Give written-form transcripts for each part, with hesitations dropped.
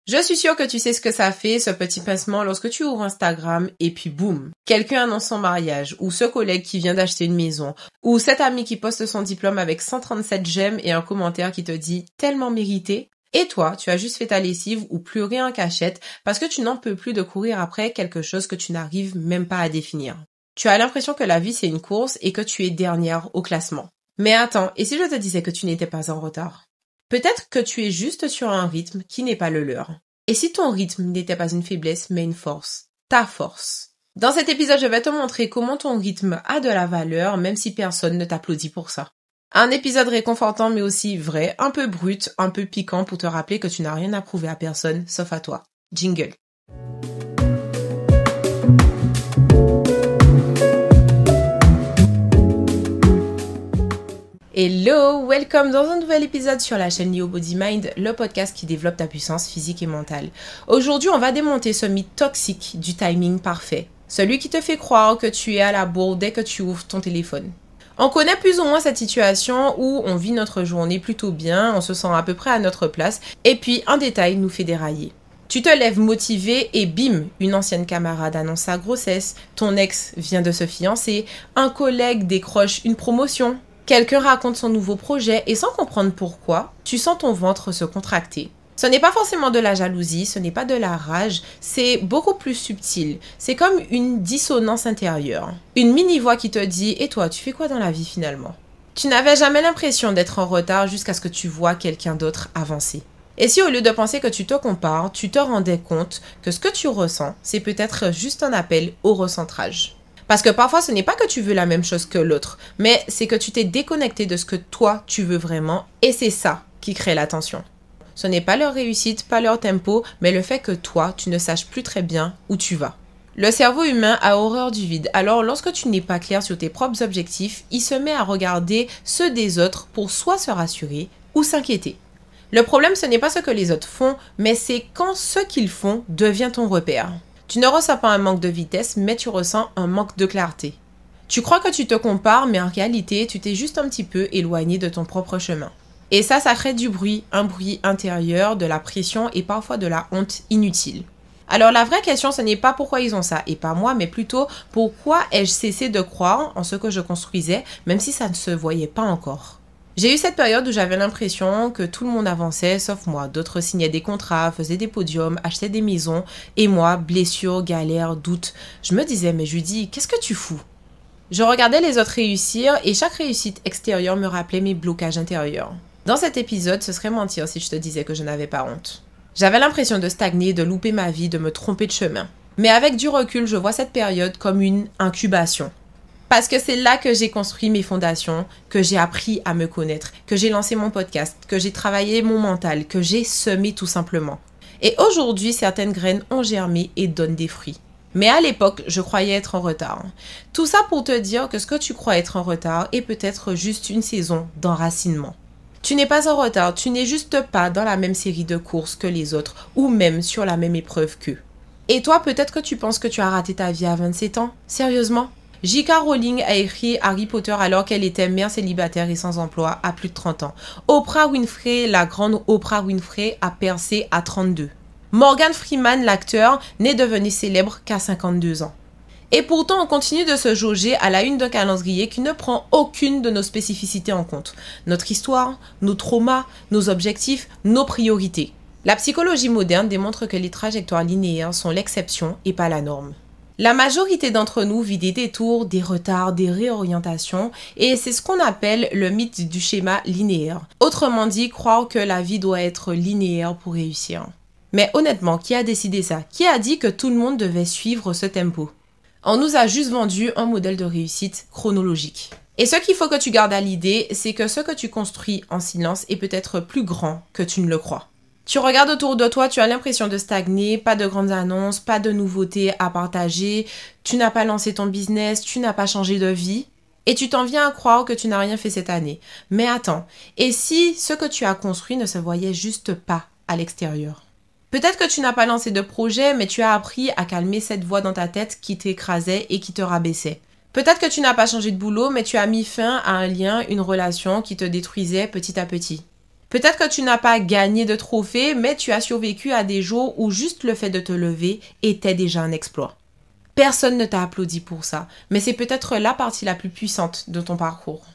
Je suis sûre que tu sais ce que ça fait, ce petit pincement lorsque tu ouvres Instagram et puis boum, quelqu'un annonce son mariage, ou ce collègue qui vient d'acheter une maison, ou cet ami qui poste son diplôme avec 137 j'aime et un commentaire qui te dit « tellement mérité ». Et toi, tu as juste fait ta lessive ou pleurer en cachette parce que tu n'en peux plus de courir après quelque chose que tu n'arrives même pas à définir. Tu as l'impression que la vie c'est une course et que tu es dernière au classement. Mais attends, et si je te disais que tu n'étais pas en retard ? Peut-être que tu es juste sur un rythme qui n'est pas le leur. Et si ton rythme n'était pas une faiblesse mais une force, ta force. Dans cet épisode, je vais te montrer comment ton rythme a de la valeur même si personne ne t'applaudit pour ça. Un épisode réconfortant mais aussi vrai, un peu brut, un peu piquant pour te rappeler que tu n'as rien à prouver à personne sauf à toi. Jingle. Hello, welcome dans un nouvel épisode sur la chaîne Yo Body Mind, le podcast qui développe ta puissance physique et mentale. Aujourd'hui, on va démonter ce mythe toxique du timing parfait. Celui qui te fait croire que tu es à la bourre dès que tu ouvres ton téléphone. On connaît plus ou moins cette situation où on vit notre journée plutôt bien, on se sent à peu près à notre place, et puis un détail nous fait dérailler. Tu te lèves motivé et bim, une ancienne camarade annonce sa grossesse, ton ex vient de se fiancer, un collègue décroche une promotion. Quelqu'un raconte son nouveau projet et sans comprendre pourquoi, tu sens ton ventre se contracter. Ce n'est pas forcément de la jalousie, ce n'est pas de la rage, c'est beaucoup plus subtil. C'est comme une dissonance intérieure. Une mini-voix qui te dit « Et toi, tu fais quoi dans la vie finalement ?» Tu n'avais jamais l'impression d'être en retard jusqu'à ce que tu vois quelqu'un d'autre avancer. Et si au lieu de penser que tu te compares, tu te rendais compte que ce que tu ressens, c'est peut-être juste un appel au recentrage. Parce que parfois, ce n'est pas que tu veux la même chose que l'autre, mais c'est que tu t'es déconnecté de ce que toi, tu veux vraiment, et c'est ça qui crée la tension. Ce n'est pas leur réussite, pas leur tempo, mais le fait que toi, tu ne saches plus très bien où tu vas. Le cerveau humain a horreur du vide, alors lorsque tu n'es pas clair sur tes propres objectifs, il se met à regarder ceux des autres pour soit se rassurer ou s'inquiéter. Le problème, ce n'est pas ce que les autres font, mais c'est quand ce qu'ils font devient ton repère. Tu ne ressens pas un manque de vitesse, mais tu ressens un manque de clarté. Tu crois que tu te compares, mais en réalité, tu t'es juste un petit peu éloigné de ton propre chemin. Et ça crée du bruit, un bruit intérieur, de la pression et parfois de la honte inutile. Alors la vraie question, ce n'est pas pourquoi ils ont ça, et pas moi, mais plutôt pourquoi ai-je cessé de croire en ce que je construisais, même si ça ne se voyait pas encore. J'ai eu cette période où j'avais l'impression que tout le monde avançait sauf moi. D'autres signaient des contrats, faisaient des podiums, achetaient des maisons. Et moi, blessure, galère, doute. Je me disais, mais Judy, qu'est-ce que tu fous ? Je regardais les autres réussir et chaque réussite extérieure me rappelait mes blocages intérieurs. Dans cet épisode, ce serait mentir si je te disais que je n'avais pas honte. J'avais l'impression de stagner, de louper ma vie, de me tromper de chemin. Mais avec du recul, je vois cette période comme une incubation. Parce que c'est là que j'ai construit mes fondations, que j'ai appris à me connaître, que j'ai lancé mon podcast, que j'ai travaillé mon mental, que j'ai semé tout simplement. Et aujourd'hui, certaines graines ont germé et donnent des fruits. Mais à l'époque, je croyais être en retard. Tout ça pour te dire que ce que tu crois être en retard est peut-être juste une saison d'enracinement. Tu n'es pas en retard, tu n'es juste pas dans la même série de courses que les autres ou même sur la même épreuve qu'eux. Et toi, peut-être que tu penses que tu as raté ta vie à 27 ans. Sérieusement ? J.K. Rowling a écrit Harry Potter alors qu'elle était mère célibataire et sans emploi à plus de 30 ans. Oprah Winfrey, la grande Oprah Winfrey, a percé à 32. Morgan Freeman, l'acteur, n'est devenu célèbre qu'à 52 ans. Et pourtant, on continue de se jauger à la une d'un calendrier qui ne prend aucune de nos spécificités en compte. Notre histoire, nos traumas, nos objectifs, nos priorités. La psychologie moderne démontre que les trajectoires linéaires sont l'exception et pas la norme. La majorité d'entre nous vit des détours, des retards, des réorientations et c'est ce qu'on appelle le mythe du schéma linéaire. Autrement dit, croire que la vie doit être linéaire pour réussir. Mais honnêtement, qui a décidé ça ? Qui a dit que tout le monde devait suivre ce tempo ? On nous a juste vendu un modèle de réussite chronologique. Et ce qu'il faut que tu gardes à l'idée, c'est que ce que tu construis en silence est peut-être plus grand que tu ne le crois. Tu regardes autour de toi, tu as l'impression de stagner, pas de grandes annonces, pas de nouveautés à partager, tu n'as pas lancé ton business, tu n'as pas changé de vie et tu t'en viens à croire que tu n'as rien fait cette année. Mais attends, et si ce que tu as construit ne se voyait juste pas à l'extérieur ? Peut-être que tu n'as pas lancé de projet, mais tu as appris à calmer cette voix dans ta tête qui t'écrasait et qui te rabaissait. Peut-être que tu n'as pas changé de boulot, mais tu as mis fin à un lien, une relation qui te détruisait petit à petit. Peut-être que tu n'as pas gagné de trophée, mais tu as survécu à des jours où juste le fait de te lever était déjà un exploit. Personne ne t'a applaudi pour ça, mais c'est peut-être la partie la plus puissante de ton parcours.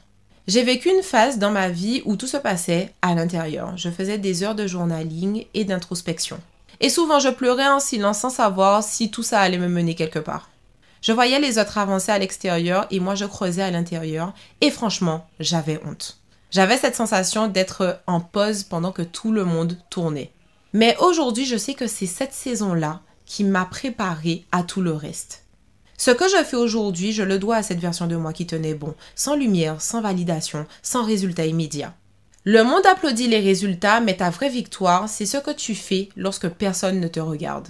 J'ai vécu une phase dans ma vie où tout se passait à l'intérieur. Je faisais des heures de journaling et d'introspection. Et souvent, je pleurais en silence sans savoir si tout ça allait me mener quelque part. Je voyais les autres avancer à l'extérieur et moi je creusais à l'intérieur et franchement, j'avais honte. J'avais cette sensation d'être en pause pendant que tout le monde tournait. Mais aujourd'hui, je sais que c'est cette saison-là qui m'a préparée à tout le reste. Ce que je fais aujourd'hui, je le dois à cette version de moi qui tenait bon, sans lumière, sans validation, sans résultat immédiat. Le monde applaudit les résultats, mais ta vraie victoire, c'est ce que tu fais lorsque personne ne te regarde.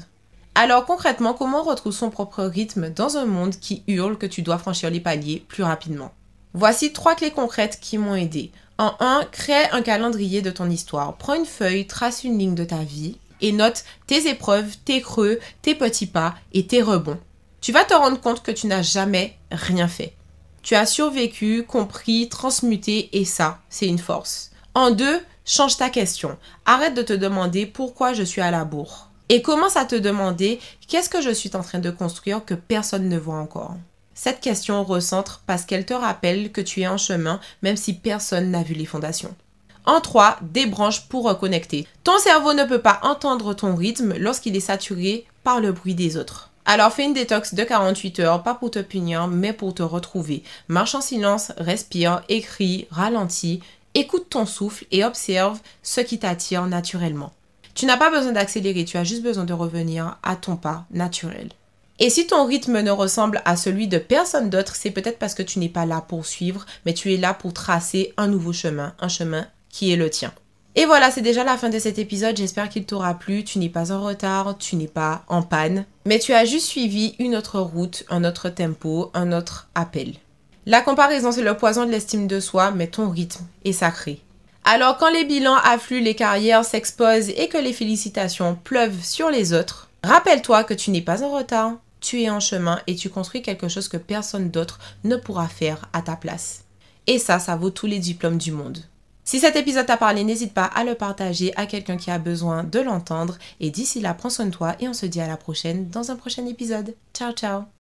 Alors concrètement, comment on retrouve son propre rythme dans un monde qui hurle que tu dois franchir les paliers plus rapidement? Voici 3 clés concrètes qui m'ont aidé. En 1, crée un calendrier de ton histoire. Prends une feuille, trace une ligne de ta vie et note tes épreuves, tes creux, tes petits pas et tes rebonds. Tu vas te rendre compte que tu n'as jamais rien fait. Tu as survécu, compris, transmuté et ça, c'est une force. En 2, change ta question. Arrête de te demander pourquoi je suis à la bourre. Et commence à te demander qu'est-ce que je suis en train de construire que personne ne voit encore. Cette question recentre parce qu'elle te rappelle que tu es en chemin même si personne n'a vu les fondations. En 3, débranche pour reconnecter. Ton cerveau ne peut pas entendre ton rythme lorsqu'il est saturé par le bruit des autres. Alors fais une détox de 48 heures, pas pour te punir, mais pour te retrouver. Marche en silence, respire, écris, ralentis, écoute ton souffle et observe ce qui t'attire naturellement. Tu n'as pas besoin d'accélérer, tu as juste besoin de revenir à ton pas naturel. Et si ton rythme ne ressemble à celui de personne d'autre, c'est peut-être parce que tu n'es pas là pour suivre, mais tu es là pour tracer un nouveau chemin, un chemin qui est le tien. Et voilà, c'est déjà la fin de cet épisode, j'espère qu'il t'aura plu, tu n'es pas en retard, tu n'es pas en panne, mais tu as juste suivi une autre route, un autre tempo, un autre appel. La comparaison, c'est le poison de l'estime de soi, mais ton rythme est sacré. Alors quand les bilans affluent, les carrières s'exposent et que les félicitations pleuvent sur les autres, rappelle-toi que tu n'es pas en retard, tu es en chemin et tu construis quelque chose que personne d'autre ne pourra faire à ta place. Et ça vaut tous les diplômes du monde. Si cet épisode t'a parlé, n'hésite pas à le partager à quelqu'un qui a besoin de l'entendre. Et d'ici là, prends soin de toi et on se dit à la prochaine dans un prochain épisode. Ciao, ciao!